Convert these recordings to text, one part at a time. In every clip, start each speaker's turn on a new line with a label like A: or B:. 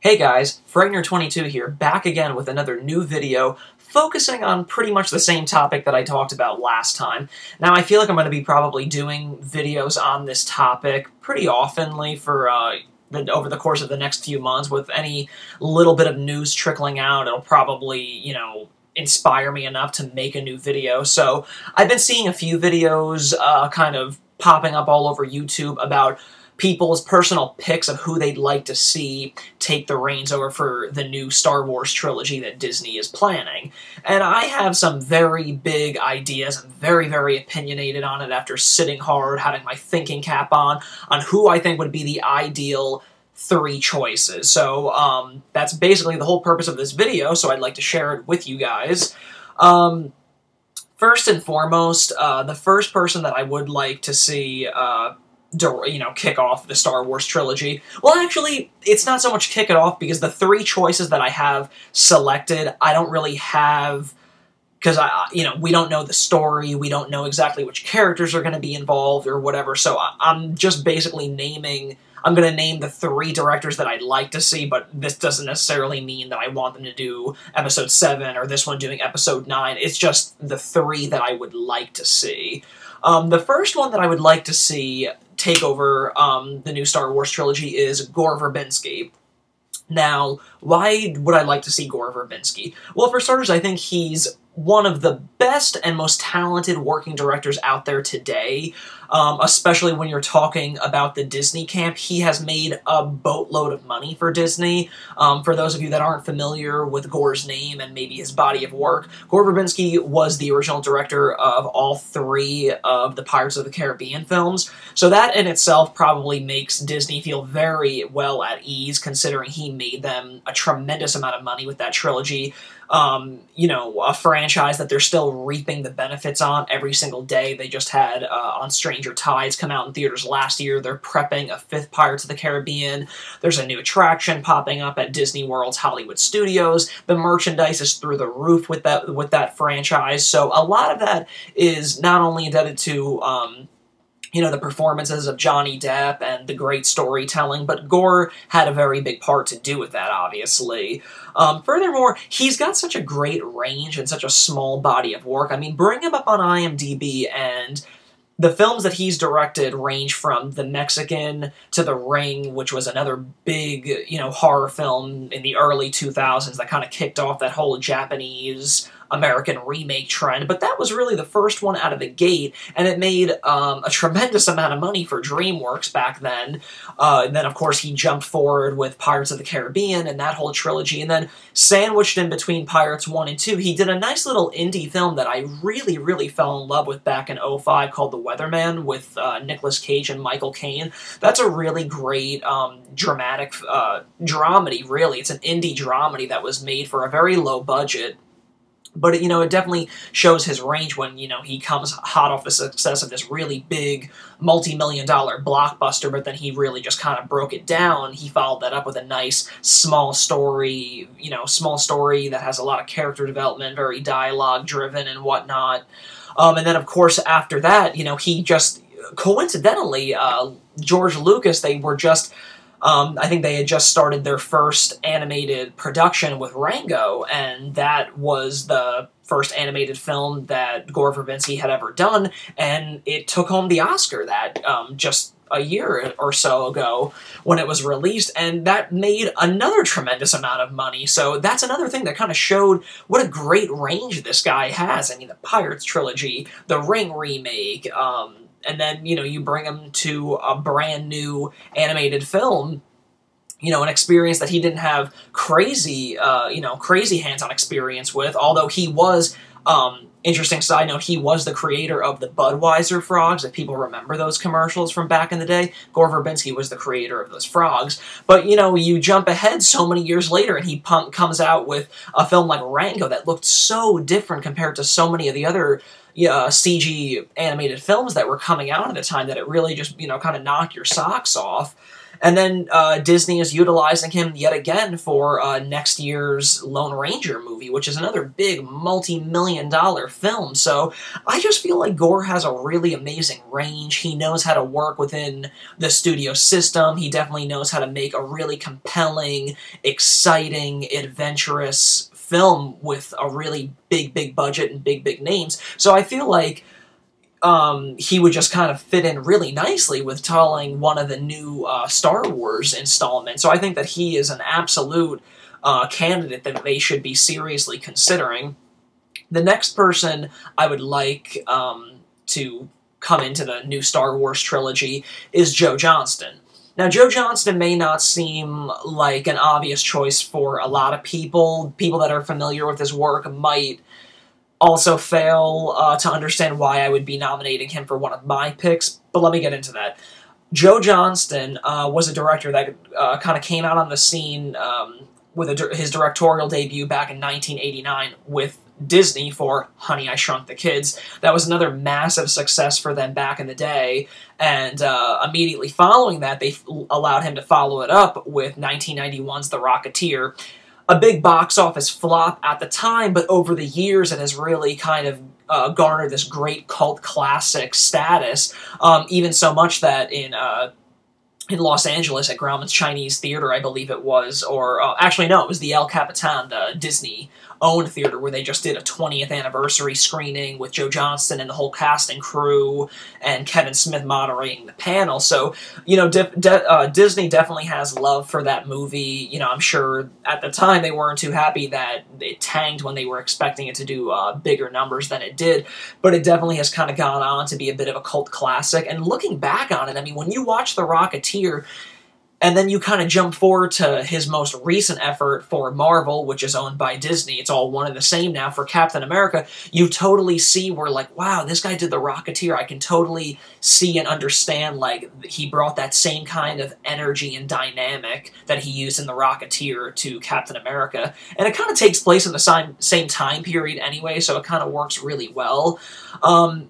A: Hey guys, Frightener22 here, back again with another new video focusing on pretty much the same topic that I talked about last time. Now, I feel like I'm going to be probably doing videos on this topic pretty oftenly for over the course of the next few months. With any little bit of news trickling out, it'll probably, inspire me enough to make a new video. So, I've been seeing a few videos kind of popping up all over YouTube about people's personal picks of who they'd like to see take the reins over for the new Star Wars trilogy that Disney is planning. And I have some very big ideas. I'm very, very opinionated on it after sitting hard, having my thinking cap on who I think would be the ideal three choices. So that's basically the whole purpose of this video, so I'd like to share it with you guys. First and foremost, the first person that I would like to see kick off the Star Wars trilogy. Well, actually, it's not so much kick it off, because the three choices that I have selected, I don't really have, because we don't know the story, we don't know exactly which characters are going to be involved or whatever, so I'm just basically I'm going to name the three directors that I'd like to see, but this doesn't necessarily mean that I want them to do Episode 7 or this one doing Episode 9. It's just the three that I would like to see. The first one that I would like to see take over the new Star Wars trilogy is Gore Verbinski. Now, why would I like to see Gore Verbinski? Well, for starters, I think he's one of the best and most talented working directors out there today, especially when you're talking about the Disney camp. He has made a boatload of money for Disney. For those of you that aren't familiar with Gore's name and maybe his body of work, Gore Verbinski was the original director of all three of the Pirates of the Caribbean films, so that in itself probably makes Disney feel very well at ease, considering he made them a tremendous amount of money with that trilogy. A franchise that they're still reaping the benefits on every single day. They just had On Stranger Tides come out in theaters last year. They're prepping a fifth Pirates of the Caribbean. There's a new attraction popping up at Disney World's Hollywood Studios. The merchandise is through the roof with that franchise. So a lot of that is not only indebted to the performances of Johnny Depp and the great storytelling, but Gore had a very big part to do with that, obviously. Furthermore, he's got such a great range and such a small body of work. I mean, bring him up on IMDb, and the films that he's directed range from The Mexican to The Ring, which was another big, horror film in the early 2000s that kind of kicked off that whole Japanese American remake trend, but that was really the first one out of the gate, and it made a tremendous amount of money for DreamWorks back then. And then, of course, he jumped forward with Pirates of the Caribbean and that whole trilogy, and then sandwiched in between Pirates 1 and 2, he did a nice little indie film that I really, really fell in love with back in '05 called The Weatherman with Nicolas Cage and Michael Caine. That's a really great dramatic dramedy, really. It's an indie dramedy that was made for a very low budget. But, it definitely shows his range when, he comes hot off the success of this really big, multi-million-dollar blockbuster, but then he really just kind of broke it down. He followed that up with a nice, small story that has a lot of character development, very dialogue-driven and whatnot. And then, of course, after that, he just, coincidentally, George Lucas, they were just... I think they had just started their first animated production with Rango, and that was the first animated film that Gore Verbinski had ever done, and it took home the Oscar that just a year or so ago when it was released, and that made another tremendous amount of money. So that's another thing that kind of showed what a great range this guy has. I mean, the Pirates trilogy, the Ring remake, and then, you bring him to a brand new animated film, an experience that he didn't have crazy hands-on experience with, although he was, interesting side note, he was the creator of the Budweiser frogs, if people remember those commercials from back in the day. Gore Verbinski was the creator of those frogs. But, you jump ahead so many years later, and he comes out with a film like Rango that looked so different compared to so many of the other CG animated films that were coming out at the time that it really just, kind of knocked your socks off. And then Disney is utilizing him yet again for next year's Lone Ranger movie, which is another big multi-million-dollar film. So I just feel like Gore has a really amazing range. He knows how to work within the studio system. He definitely knows how to make a really compelling, exciting, adventurous film with a really big budget and big names. So I feel like he would just kind of fit in really nicely with telling one of the new Star Wars installments. So I think that he is an absolute candidate that they should be seriously considering. The next person I would like to come into the new Star Wars trilogy is Joe Johnston. Now, Joe Johnston may not seem like an obvious choice for a lot of people. People that are familiar with his work might also fail to understand why I would be nominating him for one of my picks, but let me get into that. Joe Johnston was a director that kind of came out on the scene with his directorial debut back in 1989 with Disney for Honey, I Shrunk the Kids. That was another massive success for them back in the day, and immediately following that, they allowed him to follow it up with 1991's The Rocketeer. A big box office flop at the time, but over the years it has really kind of garnered this great cult classic status, even so much that in Los Angeles at Grauman's Chinese Theater, I believe it was, or actually no, it was the El Capitan, the Disney-owned theater, where they just did a 20th anniversary screening with Joe Johnston and the whole cast and crew, and Kevin Smith moderating the panel. So, you know, Disney definitely has love for that movie. You know, I'm sure at the time they weren't too happy that it tanked when they were expecting it to do bigger numbers than it did, but it definitely has kind of gone on to be a bit of a cult classic. And looking back on it, I mean, when you watch The Rocketeer, and then you kind of jump forward to his most recent effort for Marvel, which is owned by Disney. It's all one and the same now for Captain America. You totally see where, like, wow, this guy did The Rocketeer. I can totally see and understand, like, he brought that same kind of energy and dynamic that he used in The Rocketeer to Captain America. And it kind of takes place in the same time period anyway, so it kind of works really well. Kind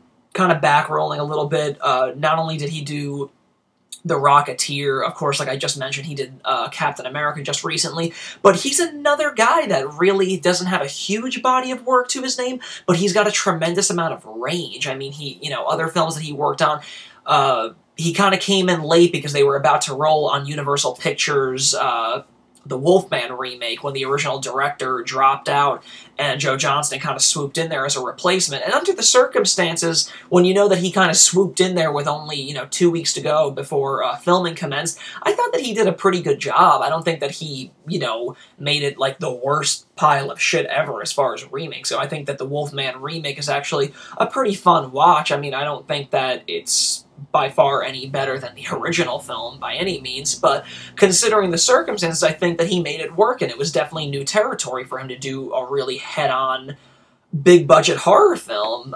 A: of back-rolling a little bit, not only did he do The Rocketeer, of course, like I just mentioned, he did Captain America just recently, but he's another guy that really doesn't have a huge body of work to his name, but he's got a tremendous amount of range. I mean, other films that he worked on, he kind of came in late because they were about to roll on Universal Pictures' the Wolfman remake when the original director dropped out and Joe Johnston kind of swooped in there as a replacement. And under the circumstances, when you know that he kind of swooped in there with only, 2 weeks to go before filming commenced, I thought that he did a pretty good job. I don't think that he, made it like the worst pile of shit ever as far as remakes. So I think that the Wolfman remake is actually a pretty fun watch. I mean, I don't think that it's by far any better than the original film by any means, but considering the circumstances, I think that he made it work, and it was definitely new territory for him to do a really head-on, big-budget horror film.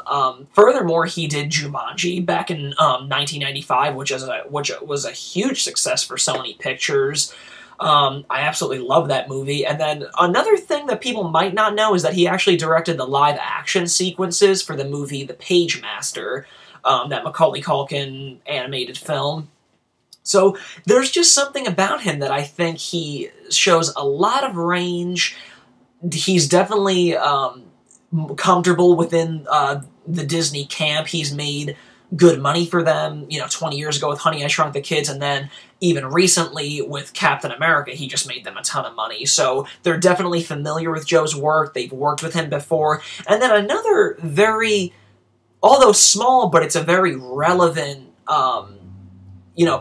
A: Furthermore, he did Jumanji back in 1995, which was a huge success for Sony Pictures. I absolutely love that movie. And then another thing that people might not know is that he actually directed the live-action sequences for the movie The Page Master, that Macaulay Culkin animated film. So there's just something about him that I think he shows a lot of range. He's definitely comfortable within the Disney camp. He's made good money for them, 20 years ago with Honey, I Shrunk the Kids, and then even recently with Captain America, he just made them a ton of money. So they're definitely familiar with Joe's work. They've worked with him before. And then another very, although small, but it's a very relevant,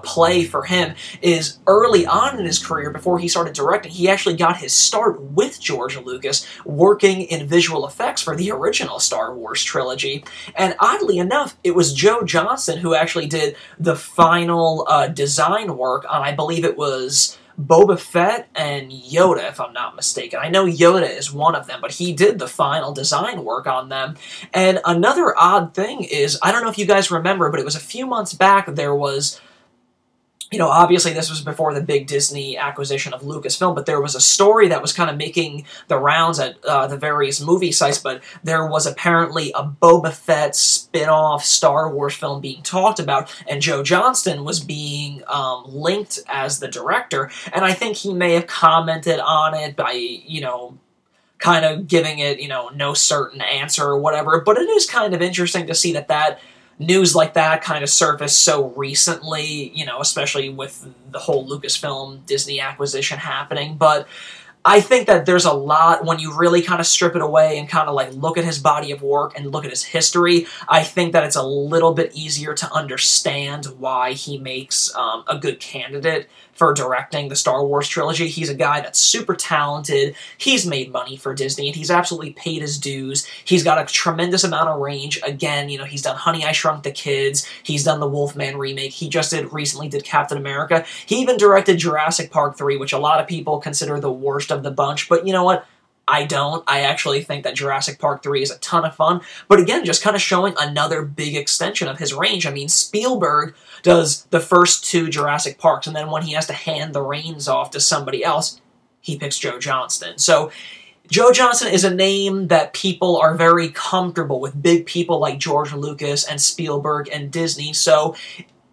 A: play for him is early on in his career, before he started directing, he actually got his start with George Lucas working in visual effects for the original Star Wars trilogy. And oddly enough, it was Joe Johnston who actually did the final design work on, I believe it was Boba Fett and Yoda, if I'm not mistaken. I know Yoda is one of them, but he did the final design work on them. And another odd thing is, I don't know if you guys remember, but it was a few months back, there was you know, obviously this was before the big Disney acquisition of Lucasfilm, but there was a story that was kind of making the rounds at the various movie sites, but there was apparently a Boba Fett spin-off Star Wars film being talked about, and Joe Johnston was being linked as the director, and I think he may have commented on it by, you know, kind of giving it, you know, no certain answer or whatever, but it is kind of interesting to see that news like that kind of surfaced so recently, you know, especially with the whole Lucasfilm Disney acquisition happening. But I think that there's a lot, when you really kind of strip it away and kind of like look at his body of work and look at his history, I think that it's a little bit easier to understand why he makes a good candidate for directing the Star Wars trilogy. He's a guy that's super talented, he's made money for Disney, and he's absolutely paid his dues. He's got a tremendous amount of range. Again, you know, he's done Honey, I Shrunk the Kids, he's done the Wolfman remake, he just recently did Captain America, he even directed Jurassic Park 3, which a lot of people consider the worst of the bunch, but you know what? I don't. I actually think that Jurassic Park 3 is a ton of fun, but again, just kind of showing another big extension of his range. I mean, Spielberg does the first 2 Jurassic Parks, and then when he has to hand the reins off to somebody else, he picks Joe Johnston. So, Joe Johnston is a name that people are very comfortable with, big people like George Lucas and Spielberg and Disney, so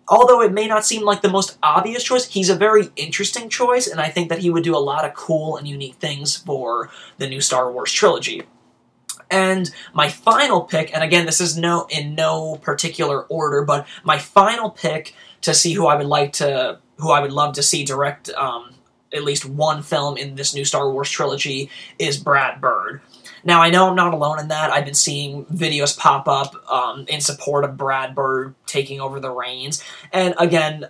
A: although it may not seem like the most obvious choice, he's a very interesting choice, and I think that he would do a lot of cool and unique things for the new Star Wars trilogy. And my final pick, and again, this is in no particular order, but my final pick to see who I would love to see direct at least one film in this new Star Wars trilogy is Brad Bird. Now, I know I'm not alone in that. I've been seeing videos pop up in support of Brad Bird taking over the reins. And again,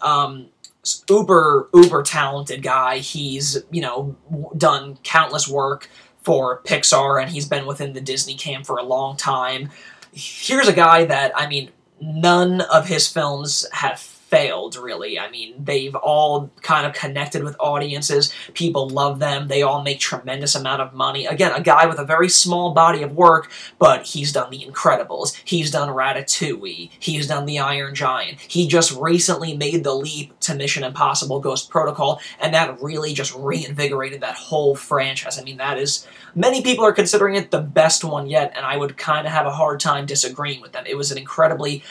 A: uber talented guy. He's, you know, done countless work for Pixar, and he's been within the Disney camp for a long time. Here's a guy that, I mean, none of his films have failed, really. I mean, they've all kind of connected with audiences. People love them. They all make tremendous amount of money. Again, a guy with a very small body of work, but he's done The Incredibles. He's done Ratatouille. He's done The Iron Giant. He just recently made the leap to Mission Impossible Ghost Protocol, and that really just reinvigorated that whole franchise. I mean, that is... Many people are considering it the best one yet, and I would kind of have a hard time disagreeing with them. It was an incredibly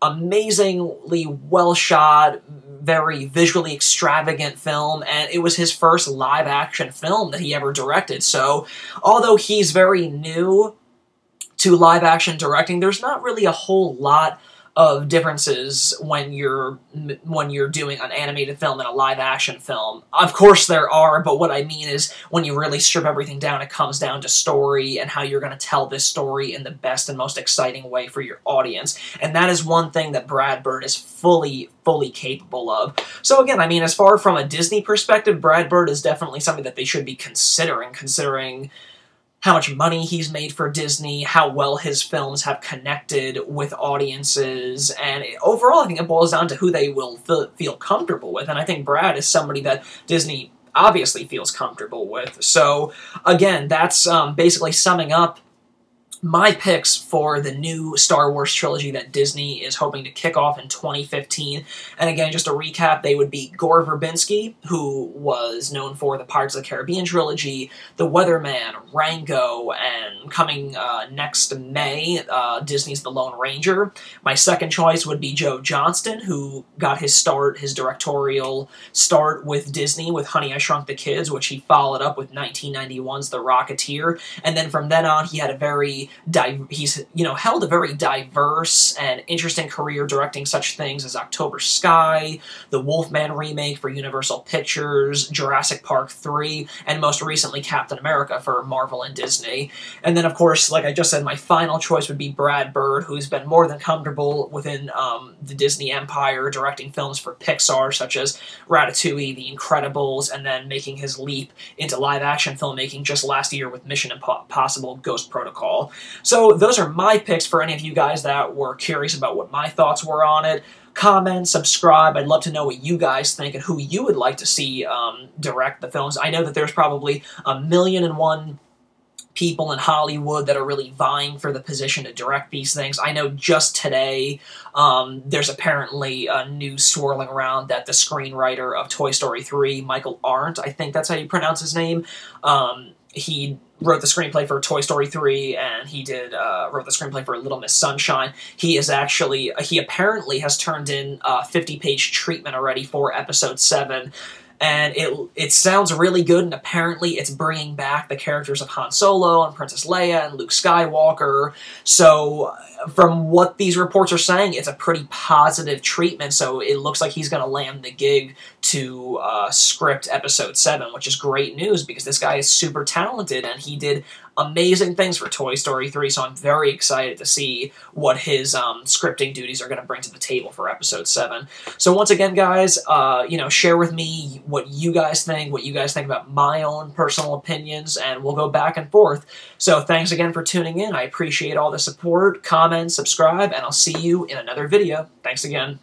A: amazingly well-shot, very visually extravagant film, and it was his first live-action film that he ever directed. So, although he's very new to live-action directing, there's not really a whole lot of differences when you're doing an animated film and a live-action film. Of course there are, but what I mean is when you really strip everything down, it comes down to story and how you're going to tell this story in the best and most exciting way for your audience. And that is one thing that Brad Bird is fully capable of. So again, I mean, as far from a Disney perspective, Brad Bird is definitely something that they should be considering how much money he's made for Disney, how well his films have connected with audiences, and overall I think it boils down to who they will feel comfortable with, and I think Brad is somebody that Disney obviously feels comfortable with. So again, that's basically summing up my picks for the new Star Wars trilogy that Disney is hoping to kick off in 2015. And again, just to recap, they would be Gore Verbinski, who was known for the Pirates of the Caribbean trilogy, The Weatherman, Rango, and coming next May, Disney's The Lone Ranger. My second choice would be Joe Johnston, who got his directorial start with Disney with Honey, I Shrunk the Kids, which he followed up with 1991's The Rocketeer. And then from then on, he had he's held a very diverse and interesting career directing such things as October Sky, the Wolfman remake for Universal Pictures, Jurassic Park 3, and most recently Captain America for Marvel and Disney. And then, of course, like I just said, my final choice would be Brad Bird, who's been more than comfortable within the Disney empire directing films for Pixar, such as Ratatouille, The Incredibles, and then making his leap into live-action filmmaking just last year with Mission Impossible Ghost Protocol. So those are my picks for any of you guys that were curious about what my thoughts were on it. Comment, subscribe. I'd love to know what you guys think and who you would like to see direct the films. I know that there's probably a million and one people in Hollywood that are really vying for the position to direct these things. I know just today there's apparently news swirling around that the screenwriter of Toy Story 3, Michael Arndt, I think that's how you pronounce his name, he wrote the screenplay for Toy Story 3, and he wrote the screenplay for Little Miss Sunshine. He apparently has turned in a 50-page treatment already for Episode 7, and it sounds really good, and apparently it's bringing back the characters of Han Solo and Princess Leia and Luke Skywalker. So from what these reports are saying, it's a pretty positive treatment, so it looks like he's going to land the gig to script Episode 7, which is great news because this guy is super talented, and he did amazing things for Toy Story 3, so I'm very excited to see what his scripting duties are going to bring to the table for Episode 7. So once again, guys, share with me what you guys think about my own personal opinions, and we'll go back and forth. So thanks again for tuning in. I appreciate all the support, comment, subscribe, and I'll see you in another video. Thanks again.